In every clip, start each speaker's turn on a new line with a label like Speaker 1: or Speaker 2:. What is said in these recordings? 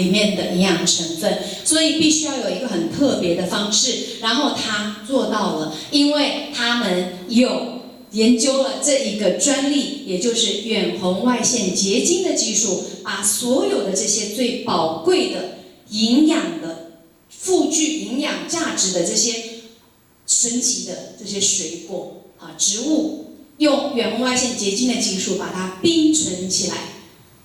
Speaker 1: 里面的营养成分，所以必须要有一个很特别的方式，然后他做到了，因为他们有研究了这一个专利，也就是远红外线结晶的技术，把所有的这些最宝贵的营养的富具营养价值的这些神奇的这些水果植物，用远红外线结晶的技术把它冰存起来。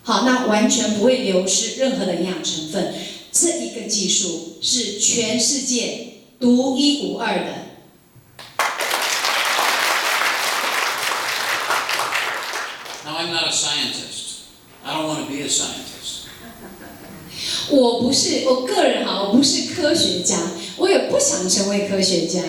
Speaker 1: 好，那完全不会流失任何的营养成分。这一个技术是全世界独一无二的。
Speaker 2: Now I'm not a scientist. I don't want to be a scientist.
Speaker 1: 我个人我不是科学家，我也不想成为科学家。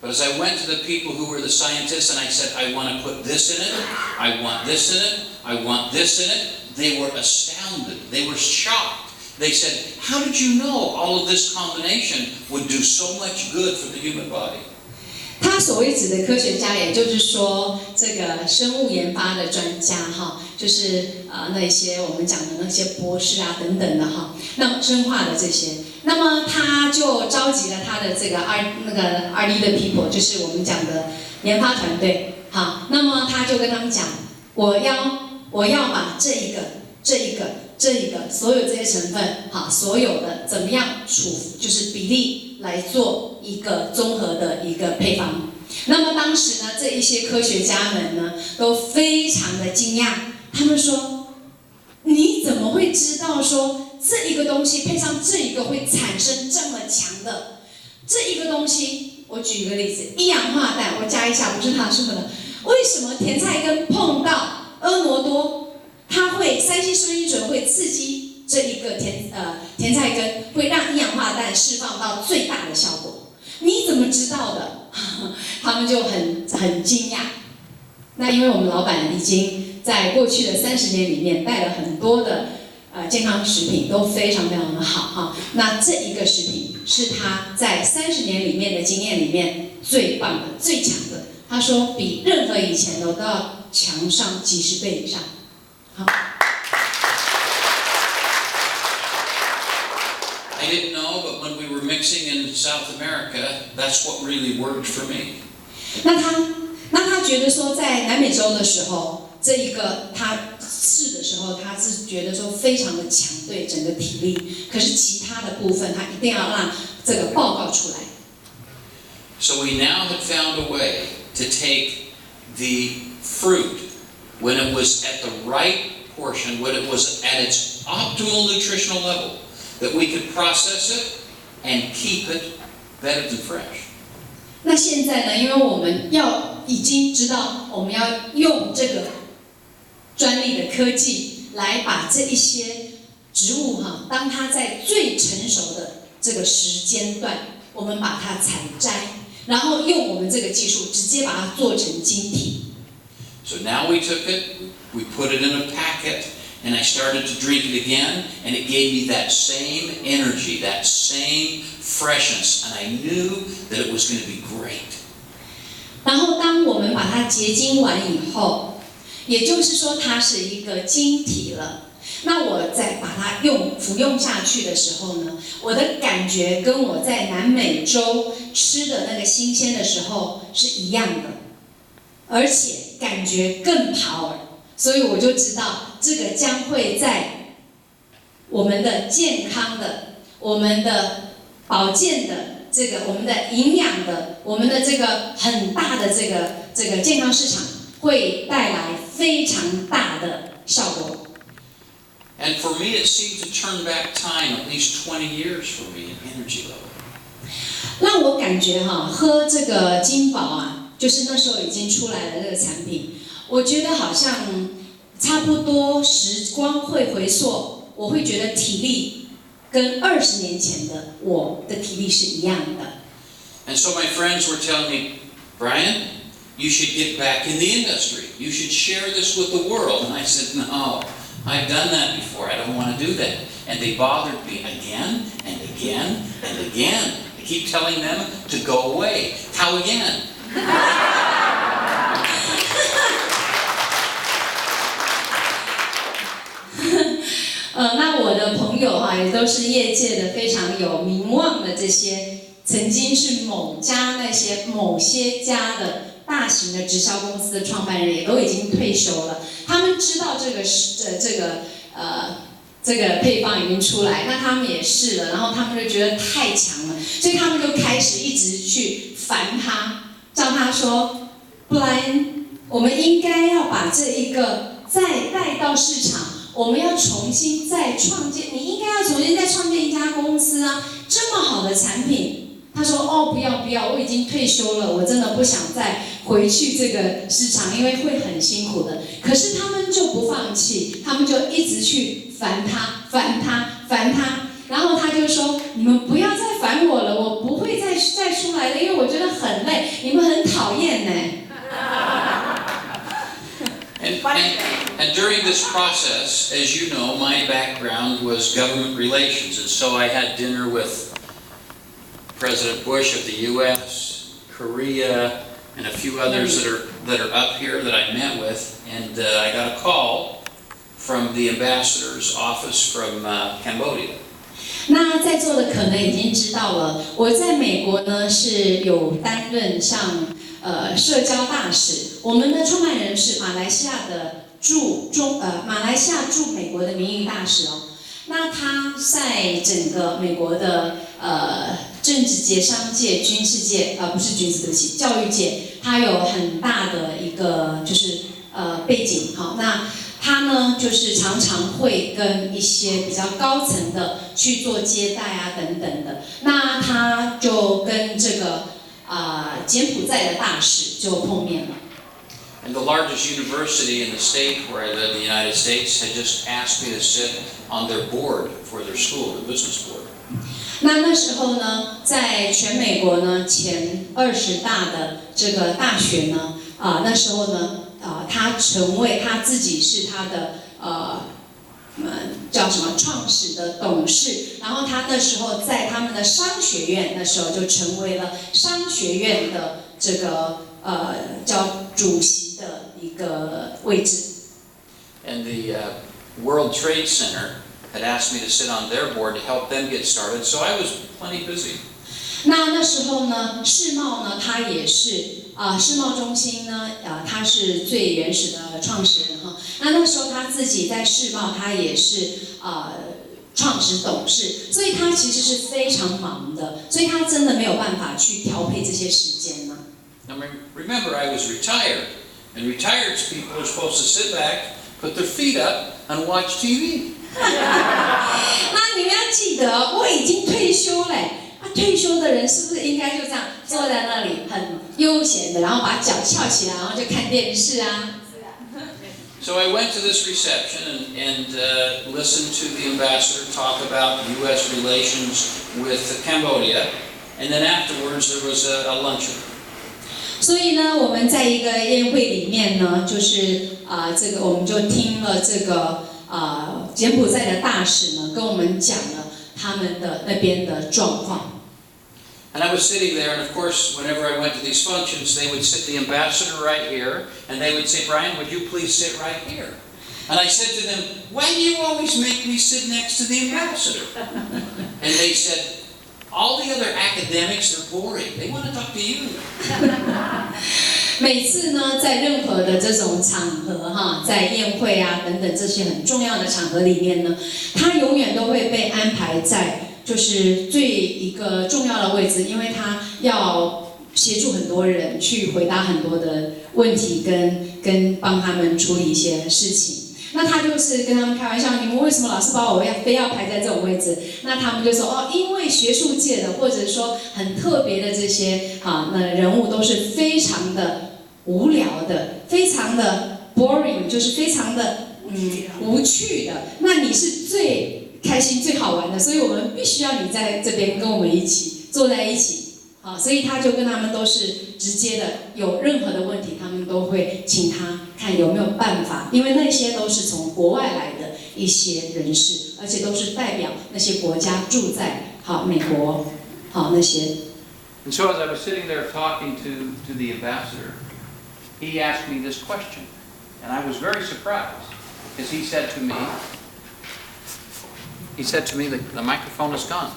Speaker 2: But as I went to the people who were the scientists and I said, I want to put this in it, I want this in it, I want this in it, they were astounded. They were shocked. They said, how did you know all of this combination would do so much good for the human body?
Speaker 1: 他所谓指的科学家，也就是说这个生物研发的专家就是那些我们讲的那些博士等等的那么生化的这些，那么他就召集了他的这个R&D 的 people， 就是我们讲的研发团队，那么他就跟他们讲，我要把这一个所有这些成分所有的怎么样就是比例来做一个综合的一个配方。那么当时呢，这一些科学家们呢都非常的惊讶，他们说：“你怎么会知道说这一个东西配上这一个会产生这么强的这一个东西？”我举一个例子，一氧化氮，我加一下，不是他说的，为什么甜菜根碰到婀娜多，它会3烯酸乙醇会刺激这一个甜菜根，会让一氧化氮释放到最大的效果？你怎么知道的？他们就很惊讶。那因为我们老板已经在过去的30年里面带了很多的健康食品，都非常非常的好那这一个食品是他在30年里面的经验里面最棒的、最强的。他说比任何以前的都要强上几10倍以上。好。
Speaker 2: I didn't know, but when we were mixing in South America, that's what really worked for me.
Speaker 1: 那他觉得说，在南美洲的时候，这一个他试的时候，他是觉得说非常的强，对整个体力。可是其他的部分，他一定要让这个报告出来。
Speaker 2: So we now had found a way to take the fruit when it was at the right portion, when it was at its optimal nutritional level, that we could process it and keep it better than fresh.
Speaker 1: 那现在呢？因为我们已经知道，我们要用这个专利的科技来把这一些植物当它在最成熟的这个时间段，我们把它采摘，然后用我们这个技术直接把它做成晶体。
Speaker 2: So now we took it, we put it in a packet, and I started to drink it again, and it gave me that same energy, that same freshness, and I knew that it was going to be great.
Speaker 1: 然后当我们把它结晶完以后，也就是说它是一个晶体了。那我在把它服用下去的时候呢，我的感觉跟我在南美洲吃的那个新鲜的时候是一样的，而且感觉更 power。所以我就知道，这个将会在我们的健康的、我们的保健的、这个我们的营养的、我们的这个很大的这个健康市场，会带来非常大的效果。
Speaker 2: And for me, it seemed to turn back time at least 20 years for me in energy level.
Speaker 1: 让我感觉喝这个金宝就是那时候已经出来的这个产品。我觉得好像差不多时光会回溯，我会觉得体力跟20年前的我的体力是一样的。
Speaker 2: And so my friends were telling me, Bryan, you should get back in the industry. You should share this with the world. And I said, no, I've done that before. I don't want to do that. And they bothered me again and again and again. I keep telling them to go away. How again?
Speaker 1: 那我的朋友也都是业界的非常有名望的这些，曾经是某些家的大型的直销公司的创办人，也都已经退休了。他们知道这个配方已经出来，那他们也试了，然后他们就觉得太强了，所以他们就开始一直去烦他，叫他说 ，Bryan， 我们应该要把这一个再带到市场，我们要重新再创建，你应该要重新再创建一家公司啊，这么好的产品。他说哦，不要，我已经退休了，我真的不想再回去这个市场，因为会很辛苦的。可是他们就不放弃，他们就一直去烦他，然后他就说：“你们不要再烦我了，我不会再出来的，因为我觉得很累，你们很讨厌呢。”
Speaker 2: And during this process, as you know, my background was government relations, and so I had dinner with President Bush of the U.S., Korea, and a few others that are up here that I met with, and I got a call from the ambassador's office from Cambodia.
Speaker 1: 那在座的可能已经知道了，我在美国呢是有担任像社交大使，我们的创办人是马来西亚驻美国的名誉大使哦。那他在整个美国的政治界、商界、军事界，不是军事，对不起，教育界，他有很大的一个就是背景。好，那他呢就是常常会跟一些比较高层的去做接待啊等等的。那他就跟这个柬埔寨的大使就碰面了。
Speaker 2: And the largest university in the state where I live in the United States had just asked me to sit on their board for their school, the business board.
Speaker 1: 那时候呢，在全美国呢前20大的这个大学呢，那时候呢，他成为他自己是他的叫什么创始的董事，然后他那时候在他们的商学院，那时候就成为了商学院的这个叫主席的一个位置。
Speaker 2: And the World Trade Center had asked me to sit on their board to help them get started, so I was plenty busy.
Speaker 1: 那时候呢，世贸呢，它也是世贸中心呢，它是最原始的创始人哈。那时候他自己在世贸，他也是创始董事，所以他其实是非常忙的，所以他真的没有办法去调配这些时间呢。
Speaker 2: Now remember, I was retired, and retired people are supposed to sit back, put their feet up, and watch TV.
Speaker 1: 那你们要记得，我已经退休嘞。退休的人是不是应该就这样坐在那里很悠闲的，然后把脚翘起来，然后就看电视啊？
Speaker 2: So I went to this reception and listened to the ambassador talk about U.S. relations with Cambodia, and then afterwards there was a luncheon.
Speaker 1: 所以呢，我们在一个宴会里面呢，就是这个我们就听了这个柬埔寨的大使呢跟我们讲了他们的那边的状况。
Speaker 2: And I was sitting there, and of course, whenever I went to these functions, they would sit the ambassador right here, and they would say, Bryan, would you please sit right here? And I said to them, why do you always make me sit next to the ambassador? And they said, all the other academics are boring. They want to talk to you.
Speaker 1: 每次呢，在任何的这种场合哈，在宴会啊等等这些很重要的场合里面呢，他永远都会被安排在。 就是最一个重要的位置，因为他要协助很多人去回答很多的问题，跟帮他们处理一些事情。那他就是跟他们开玩笑，你们为什么老是把我非要排在这种位置？那他们就说哦，因为学术界的或者说很特别的这些那人物都是非常的无聊的，非常的 boring， 就是非常的无趣的。那你是最 开心最好玩的，所以我们必须要你在这边跟我们一起坐在一起，所以他就跟他们都是直接的，有任何的问题，他们都会请他看有没有办法，因为那些都是从国外来的一些人士，而且都是代表那些国家住在美国那些。
Speaker 2: And so as I was sitting there talking to the ambassador, he asked me this question, and I was very surprised, because he said to me, He said to me, the microphone is gone.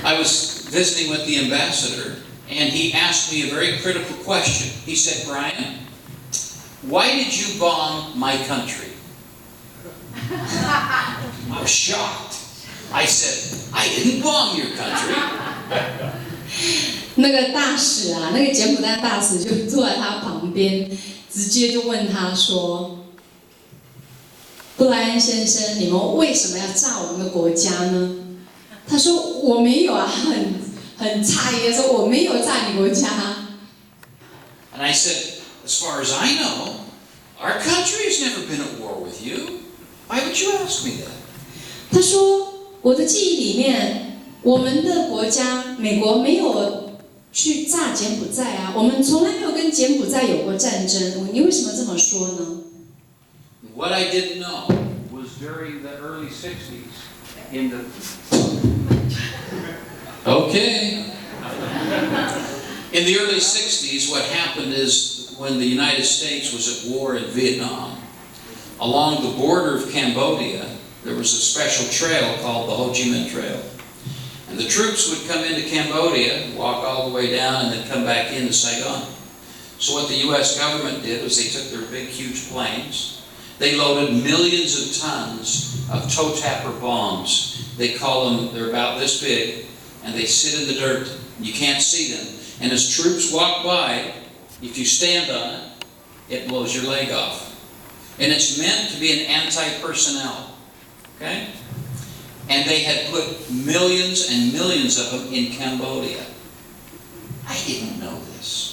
Speaker 2: I was visiting with the ambassador, and he asked me a very critical question. He said, Bryan, why did you bomb my country? I was shocked. I said, I didn't bomb your country.
Speaker 1: 那个大使啊，那个柬埔寨大使就坐在他旁边，直接就问他说：“布莱恩先生，你们为什么要炸我们的国家呢？”他说：“我没有啊，很诧异的说我没有炸你国家。”
Speaker 2: And I said, as far as I know, our country has never been at war with you. Why would you ask me that?
Speaker 1: 他说：“我的记忆里面，我们的国家美国没有去炸柬埔寨啊，我们从来没有跟柬埔寨有过战争。你为什么这么说呢？”
Speaker 2: What I didn't know was during the early 60s, in the... Okay. In the early 60s, what happened is when the United States was at war in Vietnam, along the border of Cambodia, there was a special trail called the Ho Chi Minh Trail. And the troops would come into Cambodia, walk all the way down, and then come back into Saigon. So what the U.S. government did was they took their big, huge planes. They loaded millions of tons of toe tapper bombs. They call them, they're about this big, and they sit in the dirt. You can't see them. And as troops walk by, if you stand on it, it blows your leg off. And it's meant to be an anti-personnel. Okay? And they had put millions and millions of them in Cambodia. I didn't know this.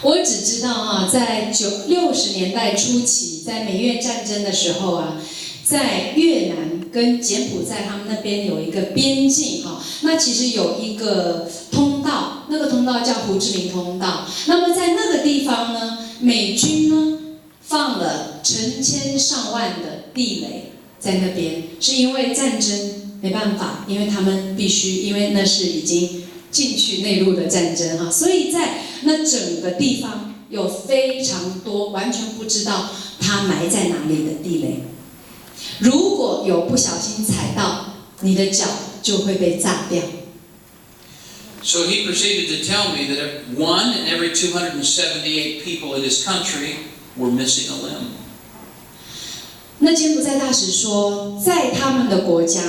Speaker 1: 我只知道啊，在60年代初期，在美越战争的时候啊，在越南跟柬埔寨他们那边有一个边境哈，那其实有一个通道，那个通道叫胡志明通道。那么在那个地方呢，美军呢放了成千上万的地雷在那边，是因为战争没办法，因为他们必须，因为那是已经进去内陆的战争哈，所以在那整个地方有非常多完全不知道它埋在哪里的地雷。如果有不小心踩到，你的脚就会被炸掉。
Speaker 2: So he proceeded to tell me that 1 in every 278 people in his country were missing a limb.
Speaker 1: 那柬埔寨大使说，在他们的国家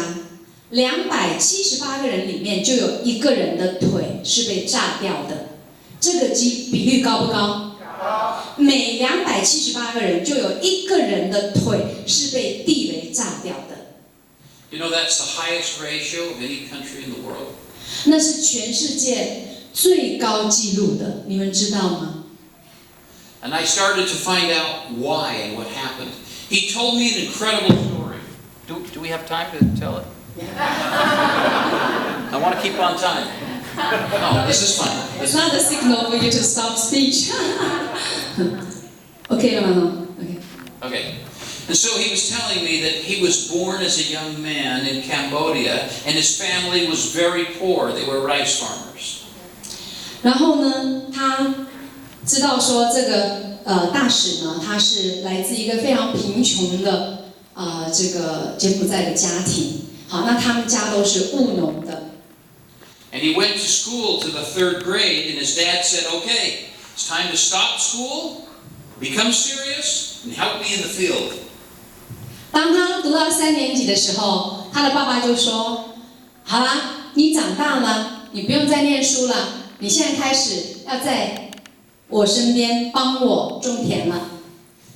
Speaker 1: ，278个人里面就有1个人的腿是被炸掉的。这个比率高不高？每278个人就有1个人的腿是被地雷炸掉的。
Speaker 2: You know that's the highest ratio of any country in the world.
Speaker 1: 那是全世界最高纪录的，你们知道吗？
Speaker 2: And I started to find out why and what happened. He told me an incredible story. Do we have time to tell it? I want to keep on time. No, this is fine.
Speaker 1: It's not a signal for you to stop speech. Okay, no.
Speaker 2: Okay. And so he was telling me that he was born as a young man in Cambodia, and his family was very poor. They were rice farmers.
Speaker 1: 然后呢，他知道说这个大使呢，他是来自一个非常贫穷的这个柬埔寨的家庭。好，那他们家都是务农的。
Speaker 2: And he went to school to the 3rd grade, and his dad said, "Okay, it's time to stop school, become serious, and help me in the field."
Speaker 1: 当他读到3年级的时候，他的爸爸就说：“好啦，你长大了，你不用再念书了，你现在开始要在我身边帮我种田了。”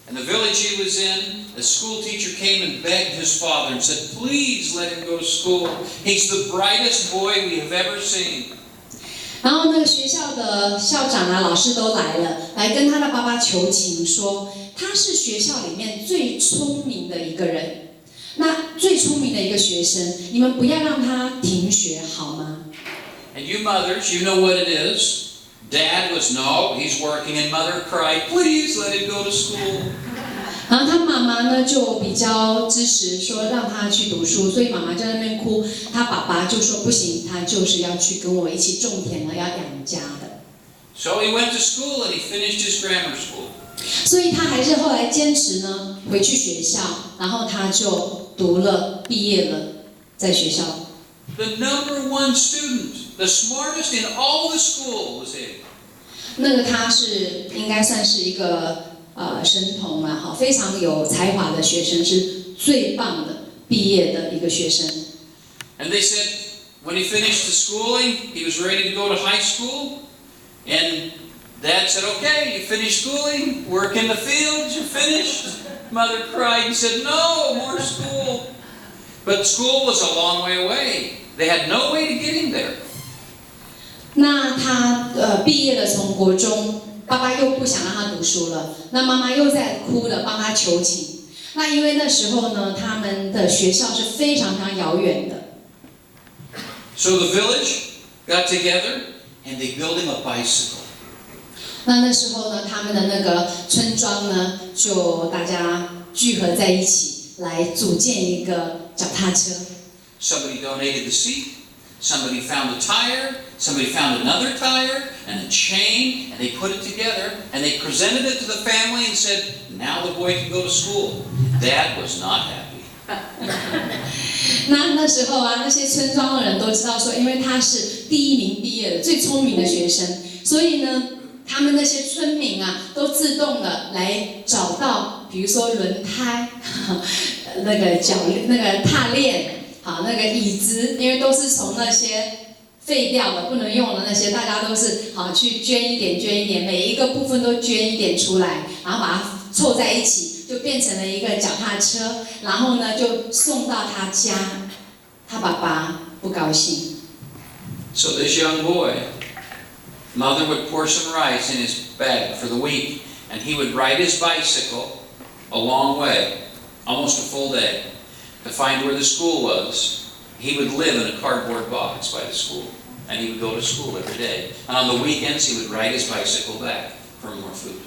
Speaker 2: And the village he was in, the school teacher came and begged his father and said, "Please let him go to school. He's the brightest boy we have ever seen."
Speaker 1: 然后那个学校的校长啊、老师都来了，来跟他的爸爸求情说，他是学校里面最聪明的一个人，那最聪明的一个学生，你们不要让他停学好吗？
Speaker 2: And you mothers, you know what it is. Dad was, "No, he's working," and mother cried, "Please let him go to school."
Speaker 1: 然后他妈妈呢就比较支持说让他去读书，所以妈妈就在那边哭，他爸爸就说不行，他就是要去跟我一起种田了，要养家的。
Speaker 2: So he went to school and he finished his grammar school.
Speaker 1: 所以他还是后来坚持呢，回去学校，然后他就读了，毕业了，在学校。
Speaker 2: The number one student, the smartest in all the school was him.
Speaker 1: 那个他是应该算是一个神童嘛，哈，非常有才华的学生，是最棒的毕业的一个学生。
Speaker 2: And they said when he finished the schooling, he was ready to go to high school, and Dad said, "Okay, you finished schooling, work in the fields, you're finished." Mother cried and said, "No, more school." But school was a long way away. They had no way to get him there.
Speaker 1: 那他毕业了，从国中，爸爸又不想让他读书了，那妈妈又在哭的帮他求情。那因为那时候呢，他们的学校是非常非常遥远的。
Speaker 2: So the village got together and they built him a bicycle.
Speaker 1: 那时候呢，他们的那个村庄呢，就大家聚合在一起，来组建一个脚踏车。
Speaker 2: Somebody donated the seat. Somebody found a tire. Somebody found another tire and a chain, and they put it together and they presented it to the family and said, "Now the boy can go to school." Dad was not happy.
Speaker 1: 那时候啊，那些村庄的人都知道说，因为他是第一名毕业的最聪明的学生，所以呢，他们那些村民啊，都自动的来找到，比如说轮胎、那个踏链，好，那个椅子，因为都是从那些废掉的、不能用的那些，大家都是好去捐一点，每一个部分都捐一点出来，然后把它凑在一起，就变成了一个脚踏车，然后呢就送到他家。他爸爸不高兴。
Speaker 2: So this young boy, mother would pour some rice in his bag for the week, and he would ride his bicycle a long way, almost a full day, to find where the school was. He would live in a cardboard box by the school, and he would go to school every day. And on the weekends, he would ride his bicycle back for more food.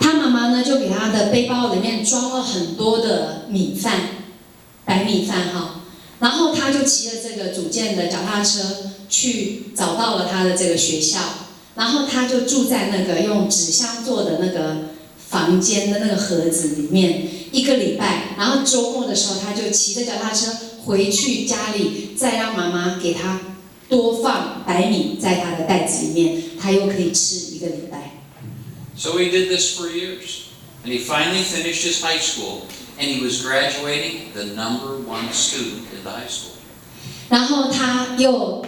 Speaker 1: 他妈妈呢，就给他的背包里面装了很多的米饭，白米饭哈。然后他就骑着这个组建的脚踏车去找到了他的这个学校，然后他就住在那个用纸箱做的那个房间的那个盒子里面1个礼拜，然后周末的时候他就骑着脚踏车回去家里，再让妈妈给他多放白米在他的袋子里面，他又可以吃1个礼拜。
Speaker 2: So he did this for years, and he finally finished his high school, and he was graduating the number one student in the high school.
Speaker 1: 然后他又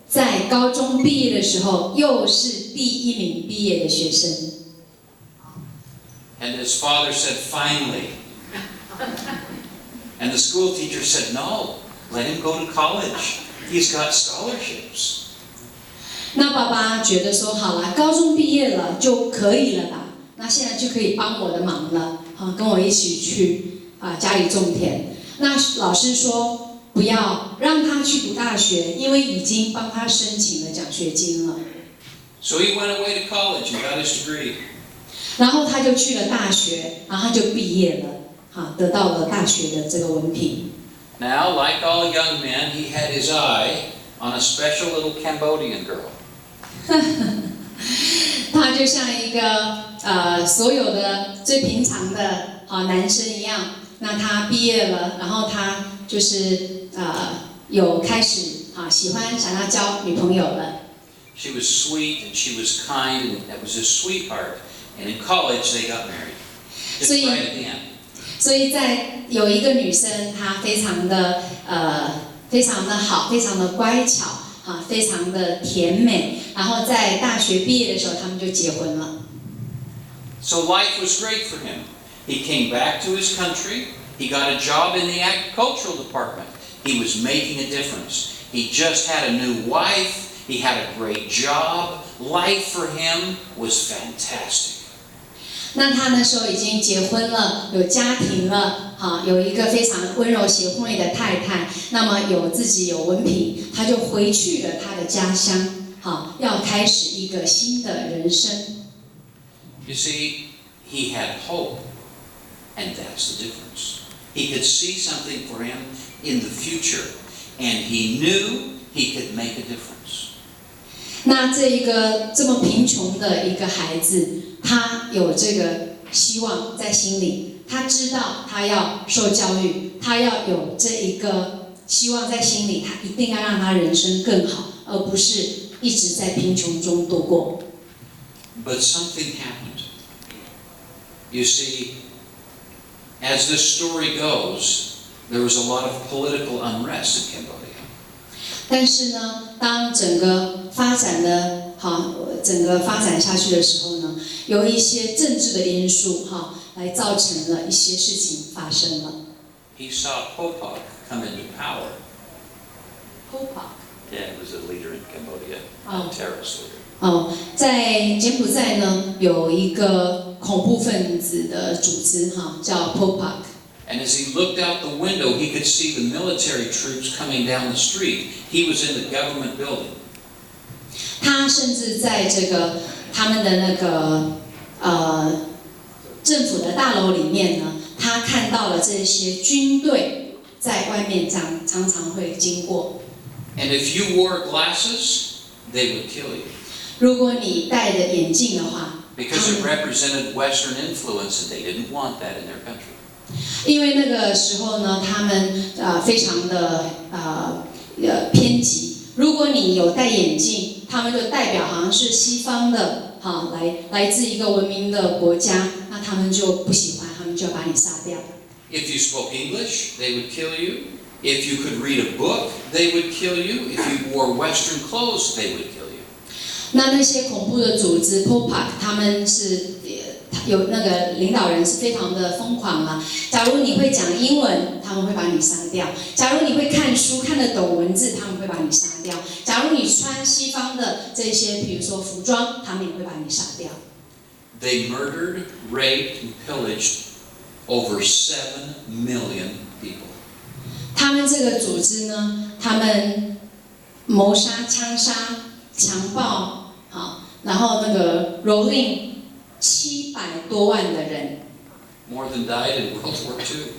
Speaker 1: 在高中毕业的时候，又是第1名毕业的学生。
Speaker 2: And his father said, "Finally." And the school teacher said, "No, let him go to college. He's got scholarships."
Speaker 1: 那爸爸觉得说，好了，高中毕业了就可以了吧？那现在就可以帮我的忙了，好，跟我一起去家里种田。那老师说不要让他去读大学，因为已经帮他申请了奖学金了。
Speaker 2: So he went away to college and got his degree.
Speaker 1: 然后他就去了大学，然后他就毕业了，好，得到了大学的这个文凭。
Speaker 2: Now, like all young men, he had his eye on a special little Cambodian girl.
Speaker 1: 他就像一个所有的最平常的男生一样。那他毕业了，然后他就是有开始喜欢想要交女朋友了。
Speaker 2: She was sweet and she was kind and that was his sweetheart. And in college they got married. Just right at the end.
Speaker 1: 所以在有一个女生，她非常的好，非常的乖巧，非常的甜美。然后在大学毕业的时候，他们就结婚了。
Speaker 2: So life was great for him. He came back to his country. He got a job in the agricultural department. He was making a difference. He just had a new wife. He had a great job. Life for him was fantastic.
Speaker 1: 那他那时候已经结婚了，有家庭了，有一个非常温柔贤惠的太太，那么自己有文凭，他就回去了他的家乡，要开始一个新的人生。
Speaker 2: You see, he had hope, and that's the difference. He could see something for him in the future, and he knew he could make a difference.
Speaker 1: 那这么贫穷的一个孩子，他有这个希望在心里，他知道他要受教育，他要有这一个希望在心里，他一定要让他人生更好，而不是一直在贫穷中度过。
Speaker 2: But something happened. You see, as this story goes, there was a lot of political unrest in Cambodia.
Speaker 1: 但是呢，当整个发展下去的时候呢，有一些政治的因素来造成了一些事情发生了。
Speaker 2: He saw Pol Pot come into power.
Speaker 1: Pol Pot.
Speaker 2: Yeah, he was a leader in Cambodia,
Speaker 1: a
Speaker 2: terrorist leader.
Speaker 1: 在柬埔寨呢，有一个恐怖分子的组织叫 Pol Pot。And
Speaker 2: as he looked out the window, he could see the military troops coming down the street. He was in the government building.
Speaker 1: 他甚至在这个他们的那个政府的大楼里面呢，他看到了这些军队在外面常常会经过。
Speaker 2: And if you wore glasses, they would kill you.
Speaker 1: 如果你戴着眼镜的话，
Speaker 2: Because it represented Western influence, and they didn't want that in their country.
Speaker 1: 因为那个时候呢，他们非常的偏激。如果你有戴眼镜，他们就代表好像是西方的，来自一个文明的国家，那他们就不喜欢，他们就要把你杀掉。
Speaker 2: If you spoke English, they would kill you. If you could read a book, they would kill you. If you wore Western clothes, they would kill you.
Speaker 1: 那些恐怖的组织 Pol Pot， 他们是有那个领导人是非常的疯狂啊。假如你会讲英文，他们会把你杀掉；假如你会看书看得懂文字，他们会把你杀掉；假如你穿西方的这些，比如说服装，他们也会把你杀掉。
Speaker 2: They murdered, raped, and pillaged over 7 million people.
Speaker 1: 他们这个组织呢，他们谋杀、枪杀、强暴，然后那个蹂躏700多万的人。
Speaker 2: More than died in World War II.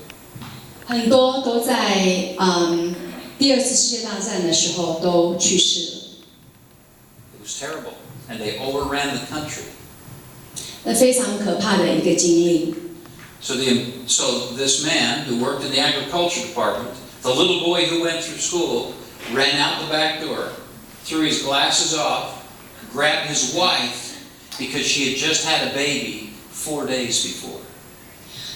Speaker 1: 很多都在第二次世界大战的时候都去世了。
Speaker 2: It was terrible, and they overran the country.
Speaker 1: 那非常可怕的一个经历。
Speaker 2: So this man who worked in the agriculture department, the little boy who went through school, ran out the back door, threw his glasses off, grabbed his wife because she had just had a baby 4 days before.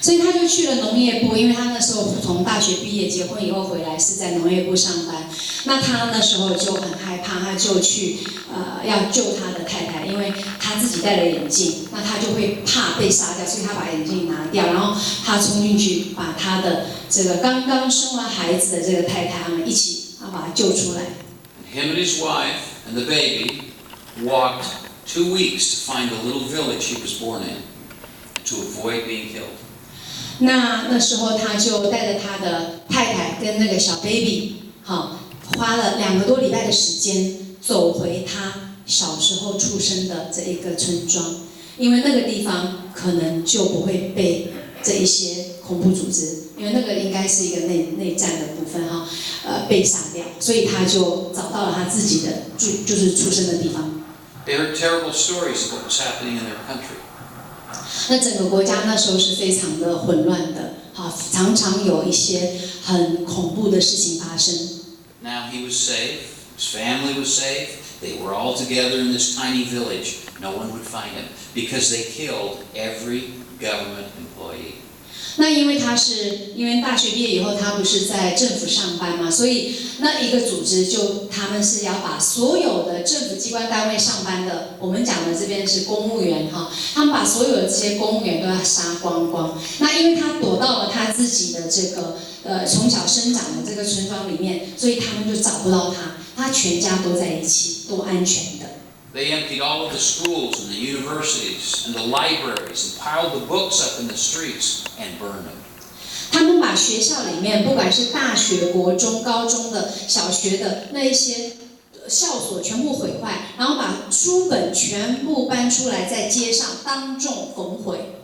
Speaker 1: 所以他就去了农业部，因为他那时候从大学毕业，结婚以后回来是在农业部上班。那他那时候就很害怕，他就去要救他的太太，因为他自己戴了眼镜，那他就会怕被杀掉，所以他把眼镜拿掉，然后他冲进去把他的这个刚刚生完孩子的这个太太，他们一起把他救出来。
Speaker 2: Him and his wife and the baby walked 2 weeks to find the little village he was born in to avoid being killed.
Speaker 1: 那时候他就带着他的太太跟那个小 baby， 花了2个多礼拜的时间走回他小时候出生的这一个村庄，因为那个地方可能就不会被这一些恐怖组织，因为那个应该是一个内战的部分被杀掉，所以他就找到了他自己的就是出生的地方。
Speaker 2: They heard terrible stories of what was happening in their country.
Speaker 1: 那整个国家那时候是非常的混乱的，常常有一些很恐怖的事情发生。
Speaker 2: Now he was safe, his family was safe, they were all together in this tiny village. No one would find him because they killed every government employee.
Speaker 1: 那因为大学毕业以后，他不是在政府上班嘛，所以那一个组织他们是要把所有的政府机关单位上班的，我们讲的这边是公务员他们把所有的这些公务员都要杀光光。那因为他躲到了他自己的这个从小生长的这个村庄里面，所以他们就找不到他全家都在一起，都安全的。
Speaker 2: They emptied all of the schools and the universities and the libraries and piled the books up in the streets and burned them.
Speaker 1: 他们把学校里面，不管是大学、国中、高中的、小学的那一些校所全部毁坏，然后把书本全部搬出来，在街上当众焚毁。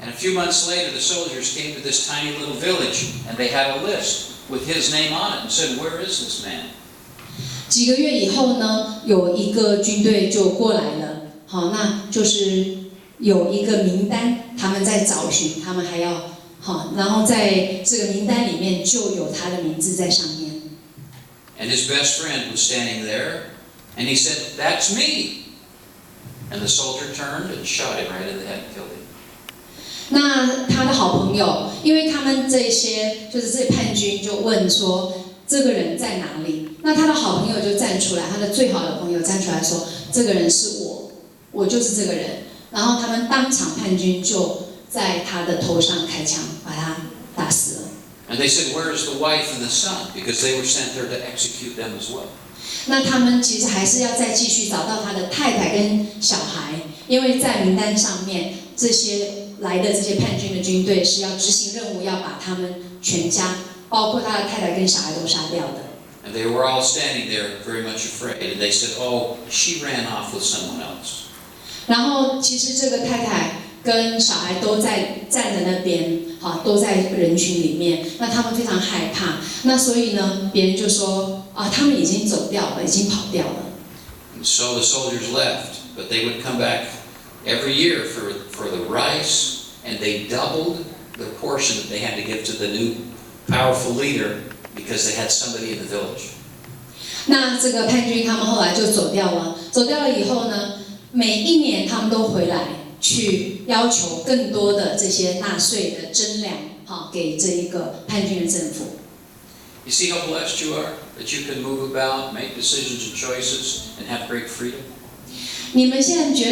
Speaker 2: And a few months later, the soldiers came to this tiny little village and they had a list with his name on it and said, "Where is this man?"
Speaker 1: 几个月以后呢，有一个军队就过来了，那就是有一个名单，他们在找寻，他们还要然后在这个名单里面就有他的名字在上面。
Speaker 2: And his best friend was standing there, and he said, "That's me." And the soldier turned and shot him right in the head and killed him.
Speaker 1: 那他的好朋友，因为他们这些就是这叛军就问说这个人在哪里？那他的好朋友就站出来，他的最好的朋友站出来说，这个人是我，我就是这个人。然后他们当场叛军就在他的头上开枪，把他打死了。
Speaker 2: And they said, "Where's the wife and the son?" Because they were sent there to execute them as well.
Speaker 1: 那他们其实还是要再继续找到他的太太跟小孩，因为在名单上面这些来的这些叛军的军队是要执行任务，要把他们全家，包括他的太太跟小孩都杀掉的。
Speaker 2: And they were all standing there very much afraid. And they said, "Oh, she ran off with someone else."
Speaker 1: 然后其实这个太太跟小孩都在站在那边，都在人群里面。那他们非常害怕。那所以呢，别人就说他们已经走掉了，已经跑掉了。
Speaker 2: And so the soldiers left, but they would come back every year for the rice, and they doubled the portion that they had to give to the new powerful leader because they had somebody in the village.
Speaker 1: 那这个叛军他们后来就走掉了。走掉了以后呢，每一年他们都回来去要求更多的这些纳税的征粮，给这一个叛军的政府。
Speaker 2: You see how blessed you are that you can move about, make decisions and choices, and have great freedom?
Speaker 1: 你们现在觉得